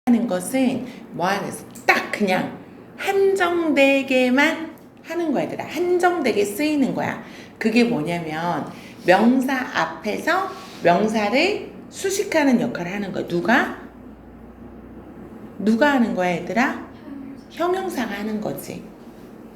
하는 것은 뭐 하는 딱 그냥 한정되게만 하는 거야, 얘들아. 한정되게 쓰이는 거야. 그게 뭐냐면 명사 앞에서 명사를 수식하는 역할을 하는 거야. 누가 하는 거야, 얘들아? 형용사가 하는 거지.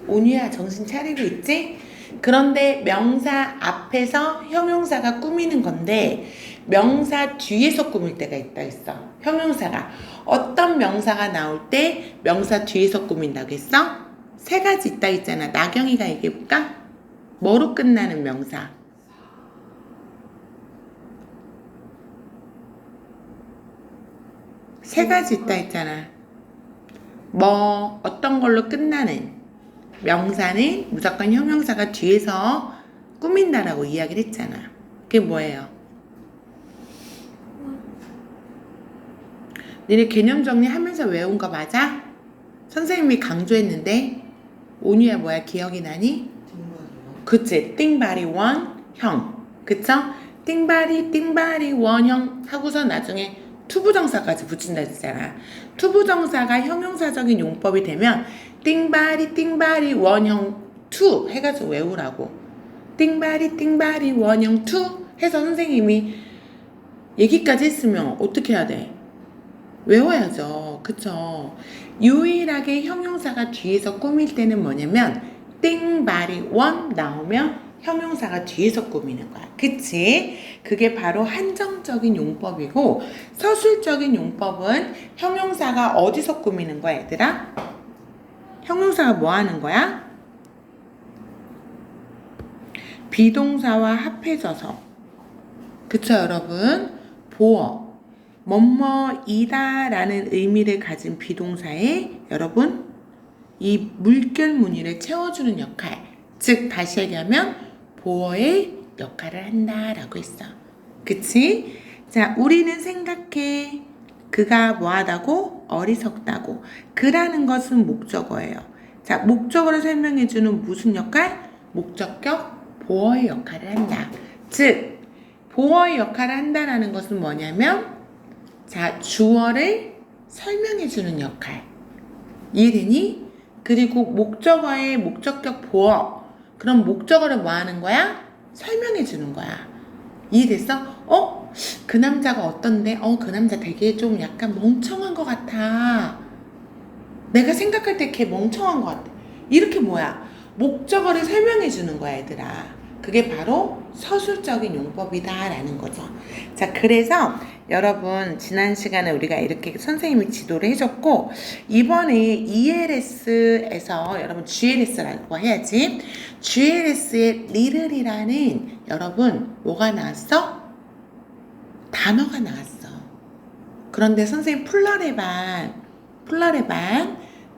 온유야, 정신 차리고 있지? 그런데 명사 앞에서 형용사가 꾸미는 건데 명사 뒤에서 꾸밀 때가 있어. 형용사가. 어떤 명사가 나올 때 명사 뒤에서 꾸민다고 했어? 세 가지 있다 했잖아. 나경이가 얘기해볼까? 뭐로 끝나는 명사? 세 가지 있다 했잖아. 뭐 어떤 걸로 끝나는 명사는 무조건 형용사가 뒤에서 꾸민다라고 이야기를 했잖아. 그게 뭐예요? 니네 개념 정리하면서 외운 거 맞아? 선생님이 강조했는데 온유야 뭐야 기억이 나니? 그치? 띵바리 원형 그쵸? 띵바리 원형 하고서 나중에 투부정사까지 붙인다 했잖아. 투부정사가 형용사적인 용법이 되면 띵바리 원형 투 해가지고 외우라고. 띵바리 원형 투 해서 선생님이 얘기까지 했으면 어떻게 해야 돼? 외워야죠. 그쵸? 유일하게 형용사가 뒤에서 꾸밀 때는 뭐냐면 띵바리 원 나오면 형용사가 뒤에서 꾸미는 거야. 그치? 그게 바로 한정적인 용법이고 서술적인 용법은 형용사가 어디서 꾸미는 거야, 얘들아? 형용사가 뭐 하는 거야? 비동사와 합해져서. 그쵸, 여러분? 보어. 뭐뭐이다 라는 의미를 가진 비동사에 여러분 이 물결 무늬를 채워주는 역할, 즉 다시 얘기하면 보어의 역할을 한다 라고 했어. 그치? 자, 우리는 생각해. 그가 뭐하다고? 어리석다고. 그라는 것은 목적어예요. 자, 목적어를 설명해주는 무슨 역할? 목적격 보어의 역할을 한다. 즉 보어의 역할을 한다라는 것은 뭐냐면 자, 주어를 설명해주는 역할. 이해되니? 그리고 목적어의 목적격 보어. 그럼 목적어를 뭐 하는 거야? 설명해주는 거야. 이해됐어? 그 남자가 어떤데? 그 남자 되게 좀 약간 멍청한 것 같아. 내가 생각할 때 걔 멍청한 것 같아. 이렇게 뭐야? 목적어를 설명해주는 거야, 얘들아. 그게 바로 서술적인 용법이다 라는 거죠. 자, 그래서 여러분 지난 시간에 우리가 이렇게 선생님이 지도를 해줬고 이번에 ELS에서 여러분 GLS라고 해야지. GLS의 little이라는 여러분 뭐가 나왔어? 단어가 나왔어. 그런데 선생님 플러레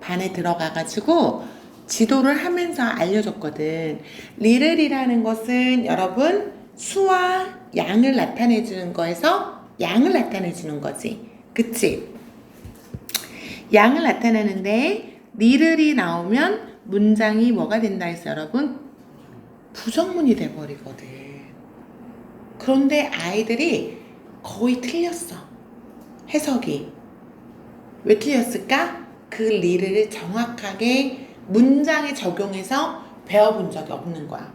반에 들어가가지고 지도를 하면서 알려줬거든. little이라는 것은 여러분 수와 양을 나타내주는 거에서 양을 나타내주는 거지. 그치? 양을 나타내는데 little이 나오면 문장이 뭐가 된다 했어 여러분? 부정문이 돼버리거든. 그런데 아이들이 거의 틀렸어. 해석이. 왜 틀렸을까? 그 little을 정확하게 문장에 적용해서 배워본 적이 없는 거야.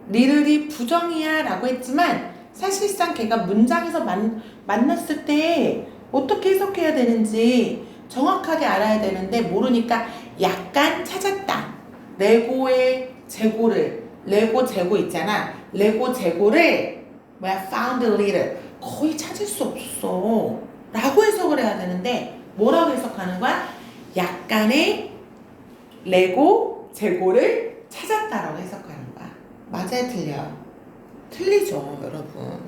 little이 부정이야 라고 했지만 사실상 걔가 문장에서 만났을 때 어떻게 해석해야 되는지 정확하게 알아야 되는데 모르니까 약간 찾았다. 레고의 재고를 레고 재고 있잖아. 레고 재고를 found little 거의 찾을 수 없어 라고 해석을 해야 되는데 뭐라고 해석하는 거야? 약간의 레고 재고를 찾았다라고 해석하는 거야. 맞아요, 틀려요? 틀리죠, 여러분.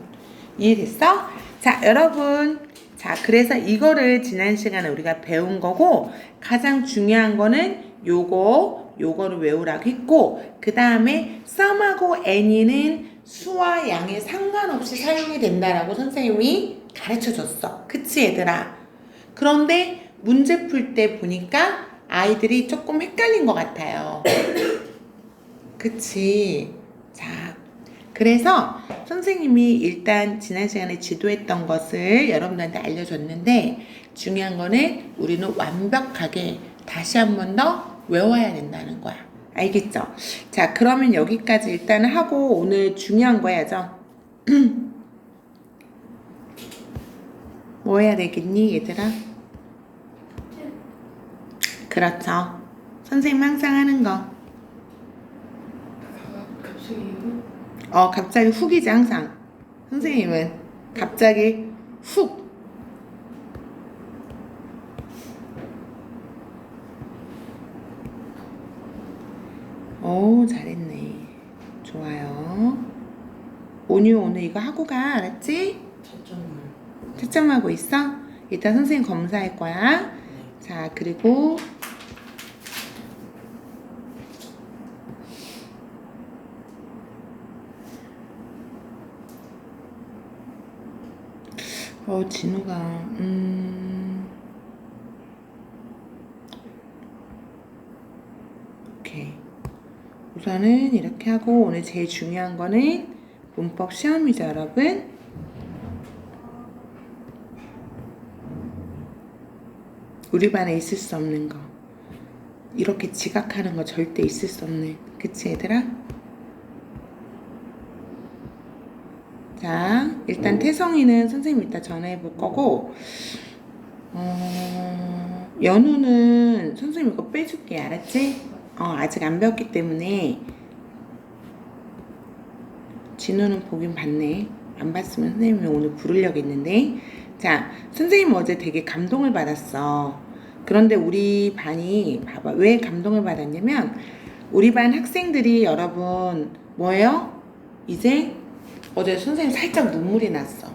이해됐어? 자, 여러분. 자, 그래서 이거를 지난 시간에 우리가 배운 거고 가장 중요한 거는 요거를 외우라고 했고 그 다음에 some하고 any는 수와 양에 상관없이 사용이 된다라고 선생님이 가르쳐줬어. 그치, 얘들아? 그런데 문제 풀 때 보니까 아이들이 조금 헷갈린 것 같아요. 그치? 자, 그래서 선생님이 일단 지난 시간에 지도했던 것을 여러분들한테 알려줬는데 중요한 거는 우리는 완벽하게 다시 한 번 더 외워야 된다는 거야. 알겠죠? 자, 그러면 여기까지 일단 하고 오늘 중요한 거 해야죠. 뭐 해야 되겠니, 얘들아? 그렇죠. 선생님 항상 하는 거. 갑자기 훅이지, 항상. 선생님은 갑자기 훅. 오, 잘했네. 좋아요. 온유 오늘 이거 하고 가, 알았지? 채점하고 있어? 이따 선생님 검사할 거야. 자, 그리고 진우가 오케이. 우선은 이렇게 하고 오늘 제일 중요한 거는 문법 시험이죠, 여러분. 우리 반에 있을 수 없는 거. 이렇게 지각하는 거 절대 있을 수 없는. 그치, 얘들아? 자, 일단 태성이는 선생님 이따 전화해 볼 거고, 연우는 선생님 이거 빼줄게, 알았지? 아직 안 배웠기 때문에. 진우는 보긴 봤네. 안 봤으면 선생님이 오늘 부르려고 했는데. 자, 선생님 어제 되게 감동을 받았어. 그런데 우리 반이, 봐봐, 왜 감동을 받았냐면, 우리 반 학생들이 여러분, 뭐예요? 이제 어제 선생님 살짝 눈물이 났어.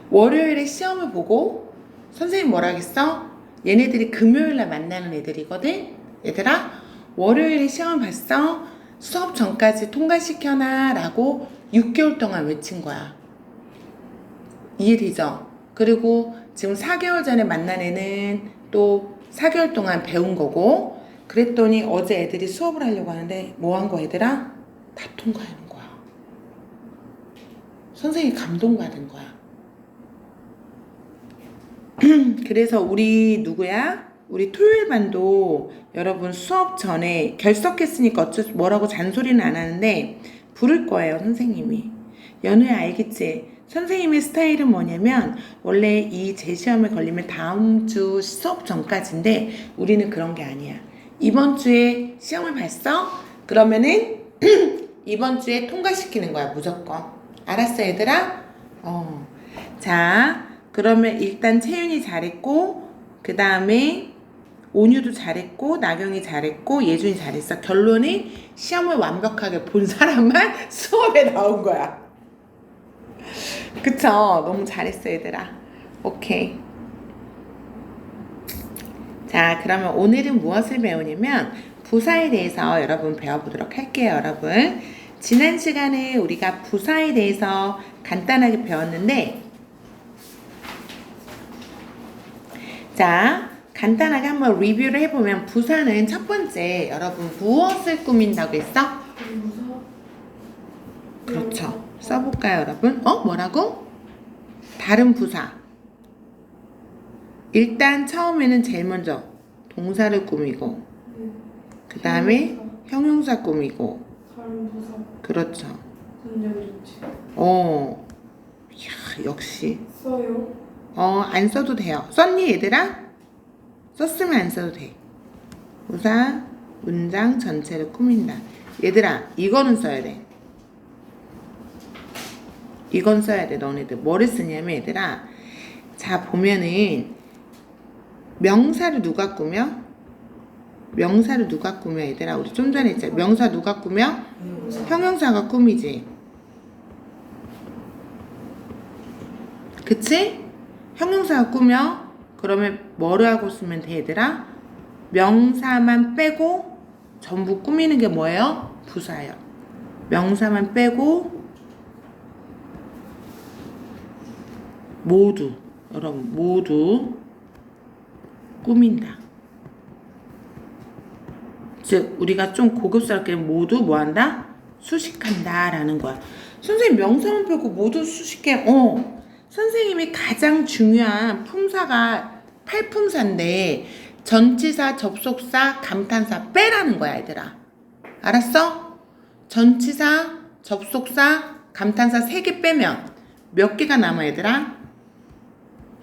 월요일에 시험을 보고 선생님 뭐라 하겠어? 얘네들이 금요일날 만나는 애들이거든? 얘들아, 월요일에 시험을 봤어? 수업 전까지 통과시켜놔 라고 6개월 동안 외친 거야. 이해되죠? 그리고 지금 4개월 전에 만난 애는 또 4개월 동안 배운 거고, 그랬더니 어제 애들이 수업을 하려고 하는데 뭐 한 거야, 얘들아? 다 통과하는 거야. 선생님이 감동받은 거야. 그래서 우리 누구야? 우리 토요일 반도 여러분 수업 전에 결석했으니까 뭐라고 잔소리는 안 하는데 부를 거예요, 선생님이. 연우야, 알겠지? 선생님의 스타일은 뭐냐면 원래 이 재시험에 걸리면 다음 주 수업 전까지인데 우리는 그런 게 아니야. 이번 주에 시험을 봤어? 그러면은 이번 주에 통과시키는 거야, 무조건. 알았어, 얘들아? 자, 그러면 일단 채윤이 잘했고, 그 다음에 온유도 잘했고, 나경이 잘했고, 예준이 잘했어. 결론은 시험을 완벽하게 본 사람만 수업에 나온 거야. 그쵸? 너무 잘했어, 얘들아. 오케이. 자, 그러면 오늘은 무엇을 배우냐면 부사에 대해서 여러분 배워보도록 할게요, 여러분. 지난 시간에 우리가 부사에 대해서 간단하게 배웠는데, 자, 간단하게 한번 리뷰를 해보면 부사는 첫 번째, 여러분 무엇을 꾸민다고 했어? 그렇죠. 써볼까요, 여러분? 뭐라고? 다른 부사. 일단 처음에는 제일 먼저 동사를 꾸미고, 그 다음에 형용사 꾸미고. 다른 부사. 그렇죠. 전형일치. 이야, 역시. 써요. 안 써도 돼요. 썼니, 얘들아? 썼으면 안 써도 돼. 부사, 문장 전체를 꾸민다. 얘들아, 이거는 써야 돼. 이건 써야 돼, 너네들. 뭐를 쓰냐면, 얘들아. 자, 보면은, 명사를 누가 꾸며? 명사를 누가 꾸며, 얘들아? 우리 좀 전에 했잖아. 명사 누가 꾸며? 형용사가 꾸미지. 그치? 형용사가 꾸며? 그러면 뭐를 하고 쓰면 돼, 얘들아? 명사만 빼고 전부 꾸미는 게 뭐예요? 부사예요. 명사만 빼고 모두, 여러분 모두 꾸민다. 즉 우리가 좀 고급스럽게 모두 뭐한다? 수식한다 라는 거야. 선생님 명사만 빼고 모두 수식해. 선생님이 가장 중요한 품사가 팔품사인데 전치사, 접속사, 감탄사 빼라는 거야, 얘들아. 알았어? 전치사, 접속사, 감탄사 3개 빼면 몇 개가 남아, 얘들아?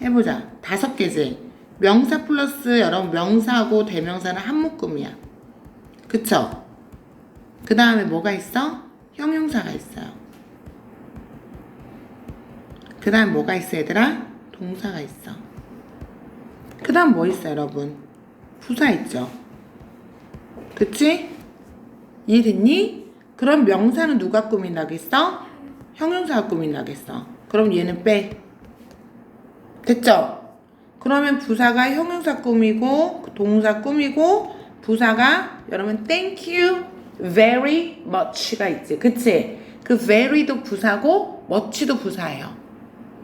해보자. 5개지. 명사 플러스 여러분 명사하고 대명사는 한 묶음이야. 그쵸? 그 다음에 뭐가 있어? 형용사가 있어요. 그 다음 뭐가 있어, 얘들아? 동사가 있어. 그 다음 뭐 있어, 여러분? 부사 있죠? 그치? 이해됐니? 그럼 명사는 누가 꾸민다겠어? 형용사가 꾸민다겠어. 그럼 얘는 빼. 됐죠? 그러면 부사가 형용사 꾸미고 동사 꾸미고 부사가 여러분 thank you very much가 있지. 그치? 그 very도 부사고 much도 부사예요.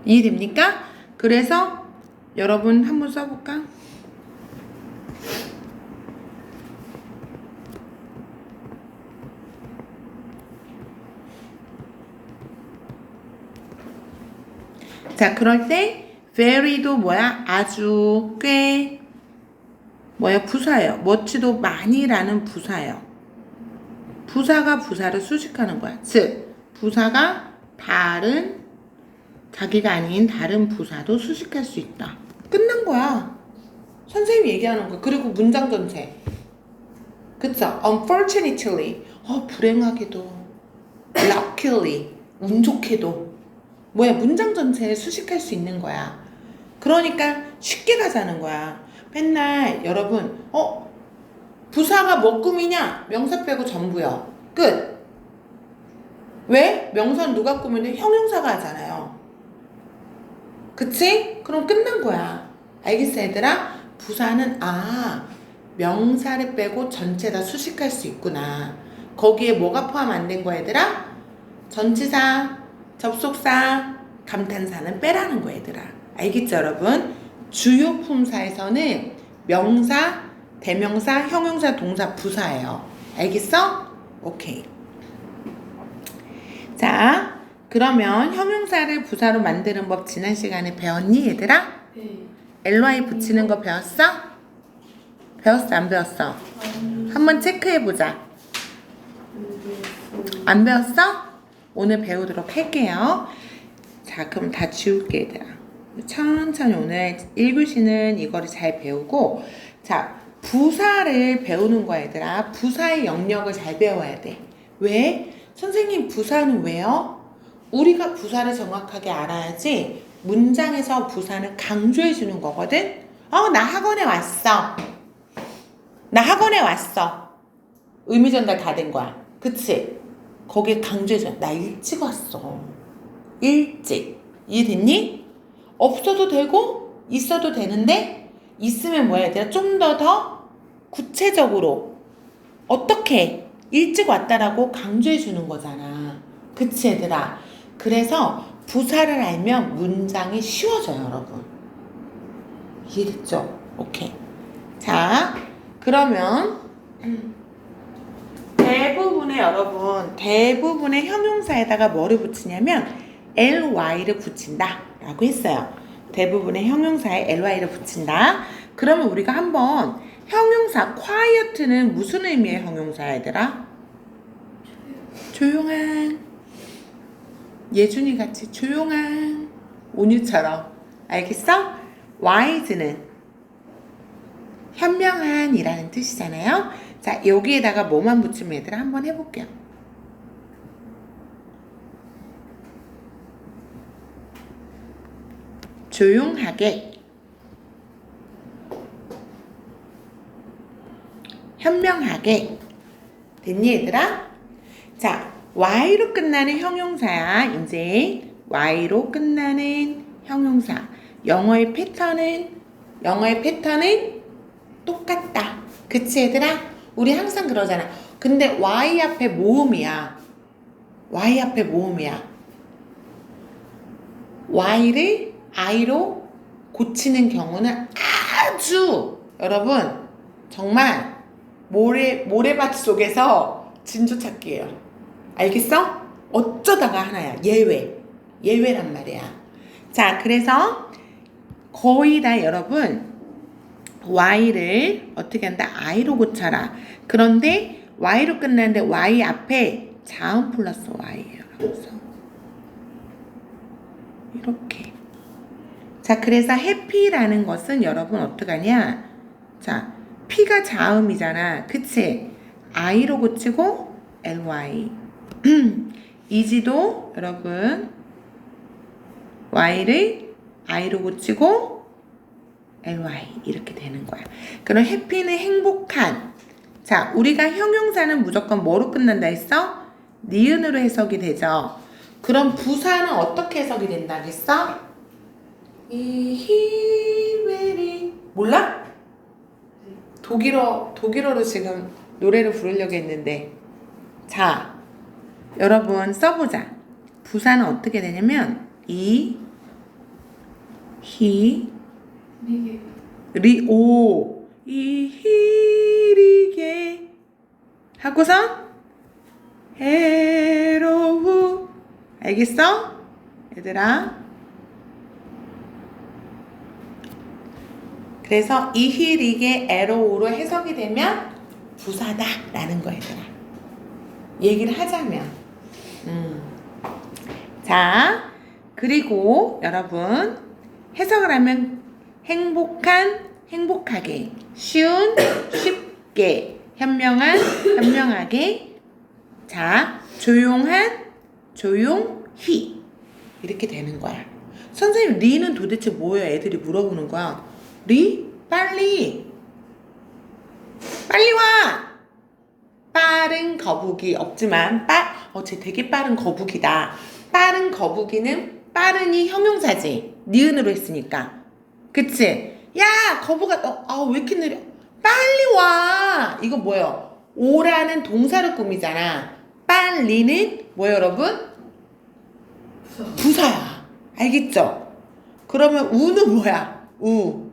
이해됩니까? 그래서 여러분 한번 써볼까? 자, 그럴 때 very도 뭐야? 아주, 꽤 뭐야? 부사예요. much도 많이라는 부사예요. 부사가 부사를 수식하는 거야. 즉 부사가 다른 자기가 아닌 다른 부사도 수식할 수 있다. 끝난 거야. 선생님이 얘기하는 거. 그리고 문장 전체. 그쵸? Unfortunately, 불행하게도, luckily, 운 좋게도. 뭐야? 문장 전체에 수식할 수 있는 거야. 그러니까 쉽게 가자는 거야. 맨날 여러분, 부사가 뭐 꾸미냐? 명사 빼고 전부요. 끝. 왜? 명사는 누가 꾸미는데 형용사가 하잖아요. 그치? 그럼 끝난 거야. 알겠어, 얘들아? 부사는 명사를 빼고 전체 다 수식할 수 있구나. 거기에 뭐가 포함 안 된 거야, 얘들아? 전치사, 접속사, 감탄사는 빼라는 거야, 얘들아. 알겠죠, 여러분? 주요 품사에서는 명사, 대명사, 형용사, 동사, 부사예요. 알겠어? 오케이. 자, 그러면 형용사를 부사로 만드는 법 지난 시간에 배웠니, 얘들아? 네. ly 붙이는 거 배웠어? 배웠어, 안 배웠어? 한번 체크해보자. 안 배웠어? 오늘 배우도록 할게요. 자, 그럼 다 지울게, 얘들아. 천천히 오늘 1교시는 이거를 잘 배우고, 자, 부사를 배우는 거야, 얘들아. 부사의 영역을 잘 배워야 돼. 왜? 선생님, 부사는 왜요? 우리가 부사를 정확하게 알아야지 문장에서 부사는 강조해 주는 거거든. 나 학원에 왔어. 나 학원에 왔어. 의미 전달 다 된 거야. 그치? 거기에 강조해 줘. 나 일찍 왔어. 일찍. 이해됐니? 없어도 되고 있어도 되는데 있으면 뭐야, 얘들아? 좀 더 구체적으로 어떻게 일찍 왔다라고 강조해 주는 거잖아. 그치, 얘들아? 그래서 부사를 알면 문장이 쉬워져요, 여러분. 이해됐죠? 오케이. 자, 그러면 대부분의 형용사에다가 뭐를 붙이냐면 ly를 붙인다 라고 했어요. 대부분의 형용사에 ly를 붙인다. 그러면 우리가 한번 형용사 quiet는 무슨 의미의 형용사야, 얘들아? 조용한, 예준이 같이 조용한, 온유처럼. 알겠어? wise는 현명한 이라는 뜻이잖아요. 자, 여기에다가 뭐만 붙이면 얘들아 한번 해볼게요. 조용하게, 현명하게. 됐니, 얘들아? 자, y로 끝나는 형용사야. 이제 y로 끝나는 형용사. 영어의 패턴은 똑같다. 그치, 얘들아? 우리 항상 그러잖아. 근데 y 앞에 모음이야. y를 i로 고치는 경우는 아주, 여러분, 정말 모래밭 속에서 진주 찾기예요. 알겠어? 어쩌다가 하나야. 예외란 말이야. 자, 그래서 거의 다 여러분 y를 어떻게 한다? i로 고쳐라. 그런데 y로 끝나는데 y 앞에 자음 플러스 y예요. 그래서 이렇게. 자, 그래서 happy라는 것은 여러분 어떡하냐? 자, p가 자음이잖아. 그치? i로 고치고 ly. easy도 여러분 y를 i로 고치고 ly 이렇게 되는 거야. 그럼 happy는 행복한. 자, 우리가 형용사는 무조건 뭐로 끝난다 했어? 니은으로 해석이 되죠. 그럼 부사는 어떻게 해석이 된다 했어? 이히메리 몰라? 독일어로 지금 노래를 부르려고 했는데. 자, 여러분 써보자. 부사는 어떻게 되냐면 이, 히, 리게. 이히리게 하고선 해로우. 알겠어? 얘들아. 그래서 이히리게 에로우로 해석이 되면 부사다 라는 거 얘들아. 얘기를 하자면 자, 그리고 여러분 해석을 하면 행복한, 행복하게, 쉬운, 쉽게, 현명한, 현명하게. 자, 조용한, 조용히 이렇게 되는 거야. 선생님 리는 도대체 뭐예요? 애들이 물어보는 거야. 리? 빨리 와. 빠른 거북이 없지만 쟤 되게 빠른 거북이다. 빠른 거북이는 빠른이 형용사지. 니은으로 했으니까. 그치? 야, 거북아, 왜 이렇게 느려? 빨리 와. 이거 뭐예요? 오라는 동사를 꾸미잖아. 빨리는 뭐예요, 여러분? 부사야. 알겠죠? 그러면 우는 뭐야? 우.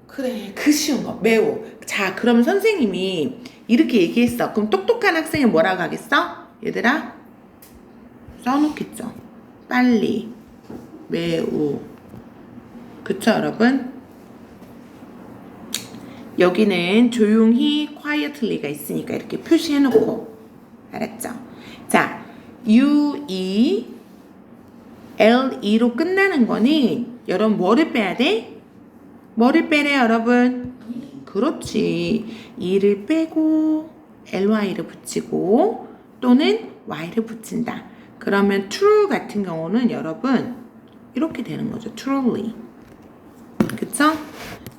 그래, 그 쉬운 거. 매우. 자, 그럼 선생님이 이렇게 얘기했어. 그럼 똑똑한 학생이 뭐라고 하겠어? 얘들아? 써놓겠죠. 빨리, 매우. 그쵸, 여러분? 여기는 조용히, quietly가 있으니까 이렇게 표시해놓고. 알았죠? 자, U-E, L-E로 끝나는 거는 여러분 뭐를 빼야 돼? 뭐를 빼래 여러분? 그렇지. E를 빼고 ly를 붙이고 또는 y를 붙인다. 그러면 true 같은 경우는 여러분 이렇게 되는 거죠. truly. 그쵸?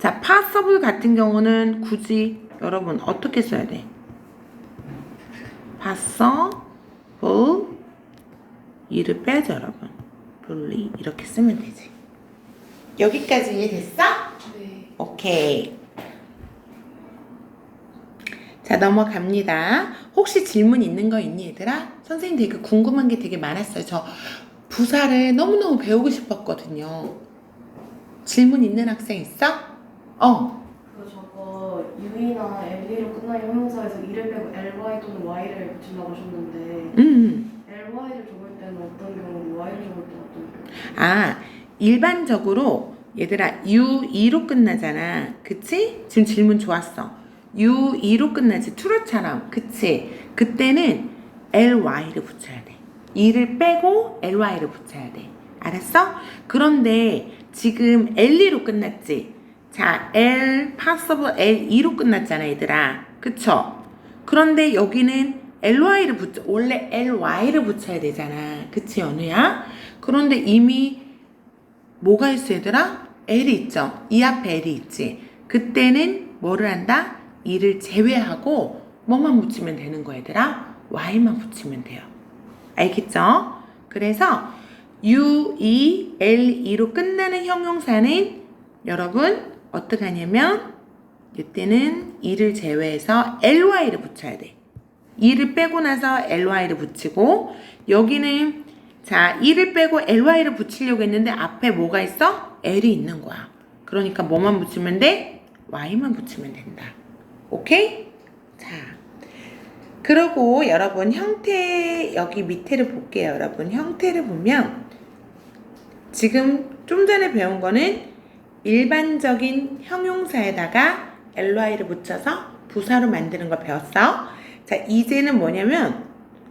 자, possible 같은 경우는 굳이 여러분 어떻게 써야 돼? possible E를 빼죠 여러분. fully 이렇게 쓰면 되지. 여기까지 이해됐어? 네. 오케이. 자, 넘어갑니다. 혹시 질문 있는 거 있니 얘들아? 선생님 되게 궁금한 게 되게 많았어요. 저 부사를 너무너무 배우고 싶었거든요. 질문 있는 학생 있어? 저거 U이나 LE로 끝나는 형용사에서 E를 빼고 ly 또는 y를 붙인다고 하셨는데 ly를 적을 때는 어떤 경우고 y를 적을 때는 어떤 경우? 일반적으로 얘들아 U2로 끝나잖아. 그치? 지금 질문 좋았어. U2로 끝나지. true처럼. 그치? 그때는 ly를 붙여야 돼. e를 빼고 ly를 붙여야 돼. 알았어? 그런데 지금 L2로 끝났지? 자, possible L2로 끝났잖아 얘들아. 그쵸? 그런데 여기는 ly를 원래 ly를 붙여야 되잖아. 그치 연우야? 그런데 이미 뭐가 있어 얘들아? L이 있죠? 이 앞에 L이 있지? 그때는 뭐를 한다? e를 제외하고 뭐만 붙이면 되는 거 얘들아? y만 붙이면 돼요. 알겠죠? 그래서 U-E, L-E로 끝나는 형용사는 여러분 어떻게 하냐면 이때는 e를 제외해서 ly를 붙여야 돼. e를 빼고 나서 ly를 붙이고 여기는 자 e를 빼고 ly를 붙이려고 했는데 앞에 뭐가 있어? l이 있는 거야. 그러니까 뭐만 붙이면 돼? y만 붙이면 된다. 오케이? 자 그리고 여러분 형태 여기 밑에를 볼게요. 여러분 형태를 보면 지금 좀 전에 배운 거는 일반적인 형용사에다가 ly를 붙여서 부사로 만드는 거 배웠어. 자, 이제는 뭐냐면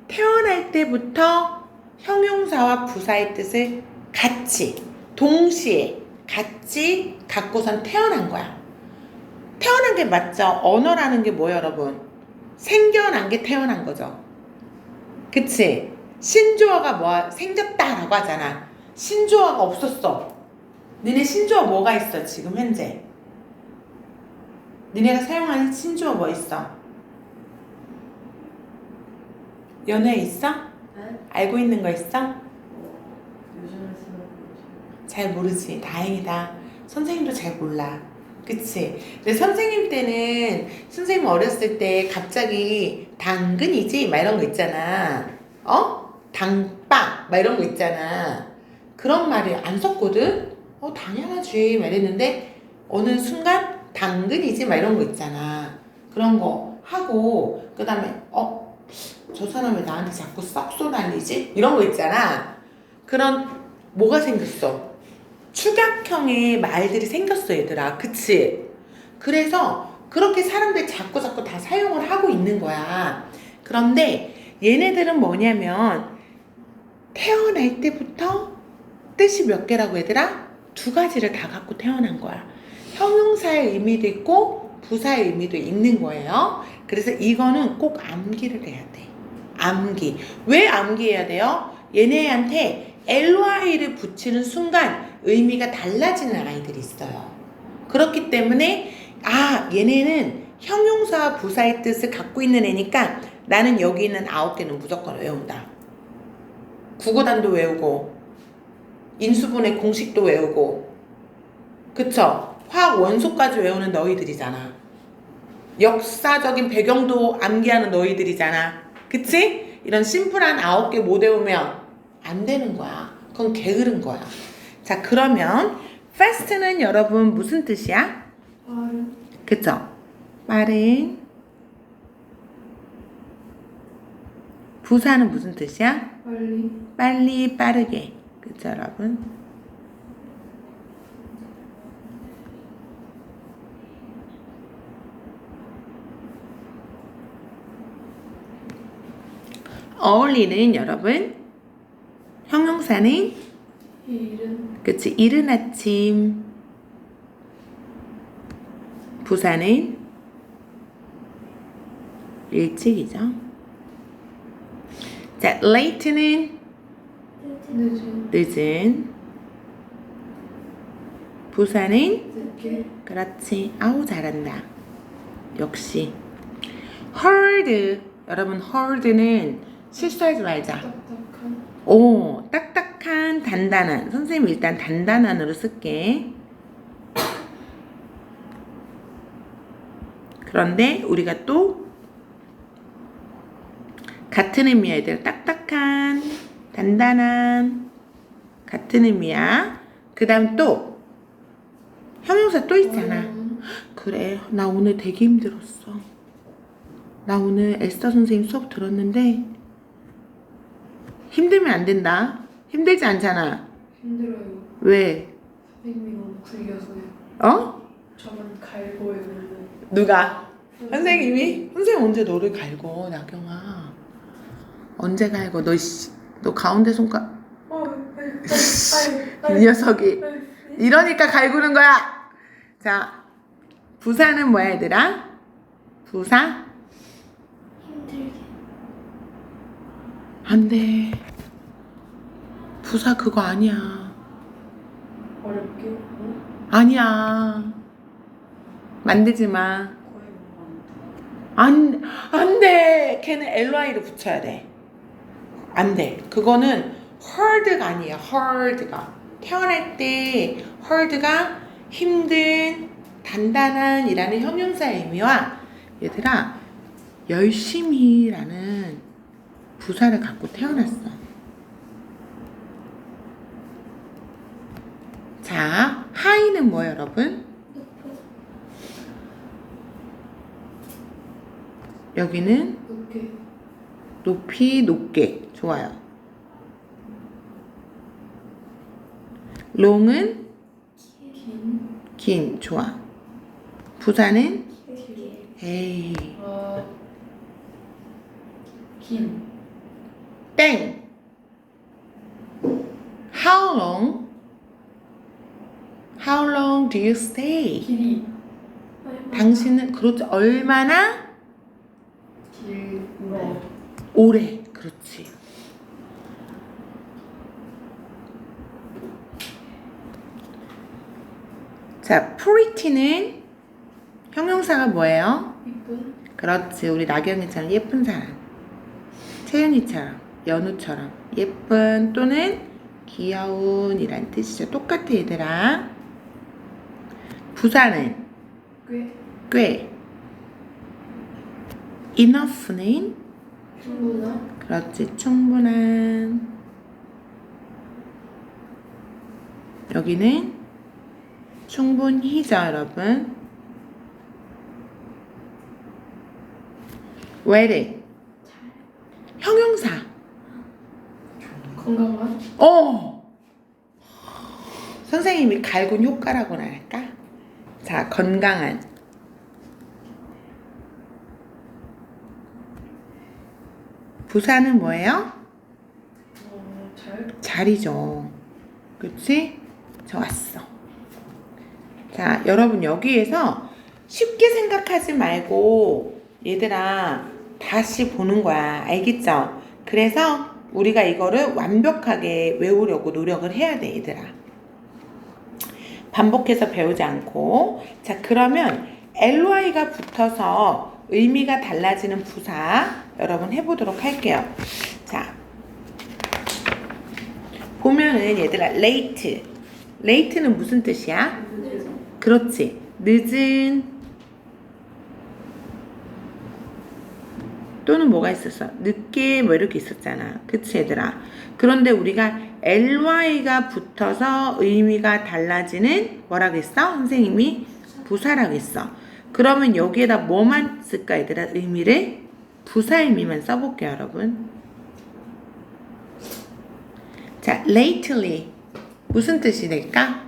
태어날 때부터 형용사와 부사의 뜻을 같이 동시에 같이 갖고선 태어난 거야. 태어난 게 맞죠? 언어라는 게 뭐예요, 여러분? 생겨난 게 태어난 거죠. 그치? 신조어가 뭐야? 생겼다라고 하잖아. 신조어가 없었어. 니네 신조어 뭐가 있어, 지금 현재? 니네가 사용하는 신조어 뭐 있어? 연애에 있어? 네? 알고 있는 거 있어? 요즘에 쓰는 거지. 잘 모르지. 다행이다. 선생님도 잘 몰라. 그치? 근데 선생님 때는 선생님 어렸을 때 갑자기 당근이지? 막 이런 거 있잖아. 당빵 막 이런 거 있잖아. 그런 말이 안 썼거든? 당연하지 막 이랬는데 어느 순간 당근이지 막 이런 거 있잖아. 그런 거 하고 그 다음에 저 사람 왜 나한테 자꾸 썩소 날리지? 이런 거 있잖아. 그런 뭐가 생겼어? 축약형의 말들이 생겼어, 얘들아. 그치? 그래서 그렇게 사람들이 자꾸 다 사용을 하고 있는 거야. 그런데 얘네들은 뭐냐면 태어날 때부터 뜻이 몇 개라고 얘들아? 두 가지를 다 갖고 태어난 거야. 형용사의 의미도 있고 부사의 의미도 있는 거예요. 그래서 이거는 꼭 암기를 해야 돼. 암기. 왜 암기해야 돼요? 얘네한테 ly를 붙이는 순간 의미가 달라지는 아이들이 있어요. 그렇기 때문에 얘네는 형용사와 부사의 뜻을 갖고 있는 애니까 나는 여기 있는 9개는 무조건 외운다. 국어단도 외우고 인수분해 공식도 외우고 그쵸? 화학 원소까지 외우는 너희들이잖아. 역사적인 배경도 암기하는 너희들이잖아. 그치? 이런 심플한 9개 못 외우면 안 되는 거야. 그건 게으른 거야. 자, 그러면 fast는 여러분 무슨 뜻이야? 빠른. 그쵸? 빠른. 부사는 무슨 뜻이야? 빨리. 빨리, 빠르게. 그쵸, 여러분? 어울리는 여러분 형용사는 이른. 그치 이른 아침. 부사는 일찍이죠. 자, late는 늦은. 늦은. 부사는 늦게. 그렇지. 아우 잘한다. 역시. hard. 여러분 hard는 실수하지 말자. 딱딱한. 딱딱한, 단단한. 선생님 일단 단단한으로 쓸게. 그런데 우리가 또 같은 의미야, 얘들. 딱딱한, 단단한. 같은 의미야. 그 다음 또 형용사 또 있잖아. 그래, 나 오늘 되게 힘들었어. 나 오늘 에스더 선생님 수업 들었는데 힘들면 안 된다. 힘들지 않잖아. 힘들어요. 왜? 선생님이 너무 굴려서요. 저만 갈고요. 맨날. 누가? 선생님이? 선생님 언제 너를 갈고, 나경아. 언제 갈고? 너 가운데 손가 이 녀석이 이러니까 갈구는 거야. 자, 부사는 뭐야, 얘들아? 부사? 힘들게. 안 돼. 부사 그거 아니야. 어렵게. 응? 아니야. 만들지 마. 거의 못 만다. 안 돼. 걔는 ly를 붙여야 돼. 안 돼. 그거는 hard가 아니에요. hard가. 태어날 때 hard가 힘든, 단단한 이라는 형용사의 의미와 얘들아 열심히라는 부사를 갖고 태어났어. 자, high는 뭐예요, 여러분? 여기는 높게. 높이, 높게. 좋아요. long은 긴. 좋아. 부사는 에이. 긴. 땡. How long? How long do you stay? 길이. 당신은 그렇지. 얼마나 길어. 오래. 그렇지. 자, pretty는 형용사가 뭐예요? 이쁜. 그렇지. 우리 나경이처럼 예쁜 사람. 채윤이처럼, 연우처럼 예쁜 또는 귀여운 이란 뜻이죠. 똑같아 얘들아. 부사는 꽤. enough는 충분한. 그렇지. 충분한. 여기는 충분히죠 여러분. well은 형용사. 건강한. 선생님이 갈군 효과라고나 할까? 자, 건강한. 부사는 뭐예요? 잘이죠. 그치? 좋았어. 자, 여러분 여기에서 쉽게 생각하지 말고 얘들아 다시 보는 거야. 알겠죠? 그래서 우리가 이거를 완벽하게 외우려고 노력을 해야 돼 얘들아. 반복해서 배우지 않고. 자, 그러면 ly가 붙어서 의미가 달라지는 부사 여러분 해보도록 할게요. 자, 보면은 얘들아 late는 무슨 뜻이야? 그렇지. 늦은 또는 뭐가 있었어? 늦게 뭐 이렇게 있었잖아. 그치 얘들아? 그런데 우리가 ly가 붙어서 의미가 달라지는 뭐라고 했어? 선생님이 부사라고 했어. 그러면 여기에다 뭐만 쓸까 얘들아? 의미를? 부사 의미만 써볼게요 여러분. 자, lately 무슨 뜻이 될까?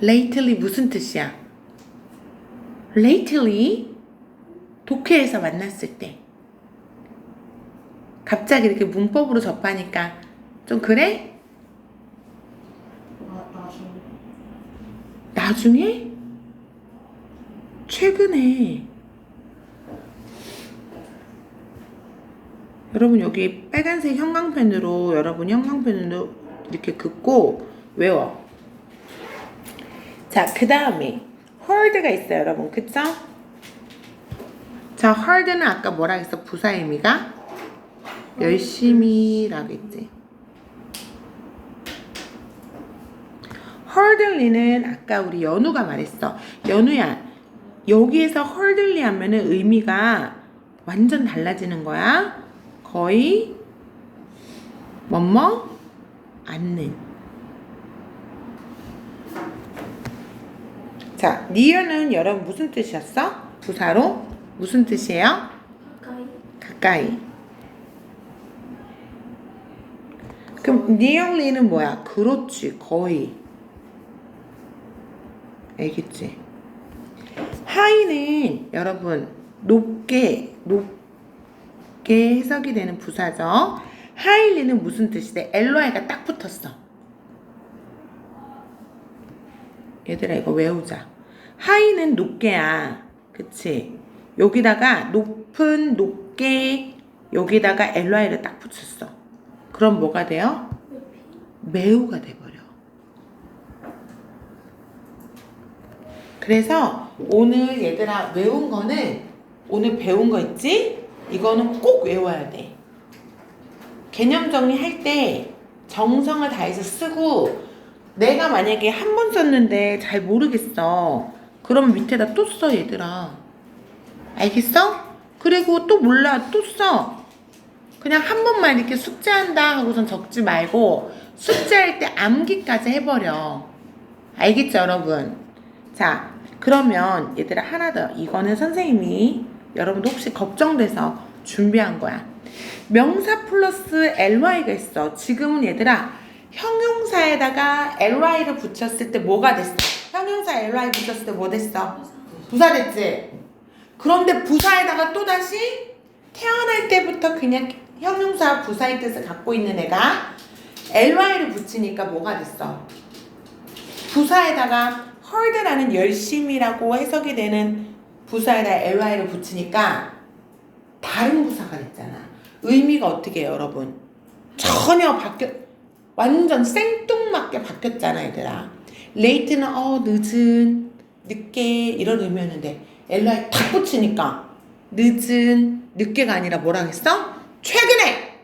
lately 무슨 뜻이야? lately 독해에서 만났을 때 갑자기 이렇게 문법으로 접하니까 좀 그래? 나중에? 최근에. 여러분 여기 빨간색 형광펜으로 이렇게 긋고 외워. 자, 그 다음에 hard가 있어요 여러분. 그쵸? 자, hard는 아까 뭐라 했어? 부사 의미가? 열심히라고 했지. hardly는 아까 우리 연우가 말했어. 연우야, 여기에서 hardly 하면은 의미가 완전 달라지는 거야. 거의 뭐뭐 않는. 자, near는 여러분 무슨 뜻이었어? 부사로 무슨 뜻이에요? 가까이. 그럼 nearly는 뭐야? 그렇지, 거의. 알겠지? high는 여러분 높게 해석이 되는 부사죠. highly는 무슨 뜻이 돼? ly가 딱 붙었어. 얘들아 이거 외우자. high는 높게야. 그치? 여기다가 높은, 높게, 여기다가 ly를 딱 붙였어. 그럼 뭐가 돼요? 매우가 돼버려. 그래서 오늘 얘들아 외운 거는 오늘 배운 거 있지? 이거는 꼭 외워야 돼. 개념 정리할 때 정성을 다해서 쓰고 내가 만약에 한 번 썼는데 잘 모르겠어. 그러면 밑에다 또 써 얘들아. 알겠어? 그리고 또 몰라 또 써. 그냥 한 번만 이렇게 숙제한다 하고선 적지 말고 숙제할 때 암기까지 해버려. 알겠죠 여러분? 자, 그러면 얘들아 하나 더. 이거는 선생님이 여러분도 혹시 걱정돼서 준비한 거야. 명사 플러스 ly가 있어. 지금은 얘들아 형용사에다가 ly를 붙였을 때 뭐가 됐어? 형용사 ly 붙였을 때 뭐 됐어? 부사 됐지? 그런데 부사에다가 또다시 태어날 때부터 그냥 형용사 부사의 뜻을 갖고 있는 애가 ly를 붙이니까 뭐가 됐어? 부사에다가 heard라는 열심이라고 해석이 되는 부사에다 ly를 붙이니까 다른 부사가 됐잖아. 의미가 어떻게 해요, 여러분? 전혀 완전 생뚱맞게 바뀌었잖아, 얘들아. late는 늦은, 늦게 이런 의미였는데 ly 딱 붙이니까 늦은, 늦게가 아니라 뭐라 했어? 최근에!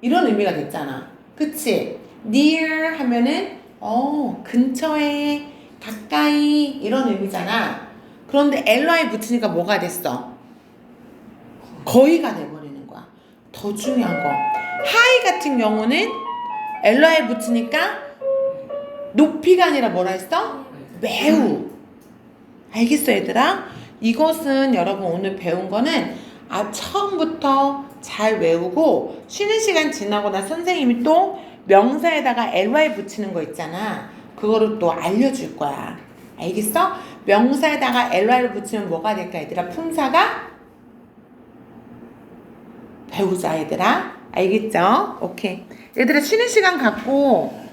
이런 의미가 됐잖아. 그치? near 하면은 근처에, 가까이 이런 의미잖아. 그런데 ly 붙이니까 뭐가 됐어? 거의가 돼버리는 거야. 더 중요한 거. high 같은 경우는 ly 붙이니까 높이가 아니라 뭐라 했어? 매우. 알겠어, 얘들아? 이것은 여러분 오늘 배운 거는 처음부터 잘 외우고 쉬는 시간 지나고 나 선생님이 또 명사에다가 ly 붙이는 거 있잖아. 그거를 또 알려줄 거야. 알겠어? 명사에다가 ly를 붙이면 뭐가 될까, 얘들아? 품사가? 배우자, 얘들아. 알겠죠? 오케이. 얘들아 쉬는 시간 갖고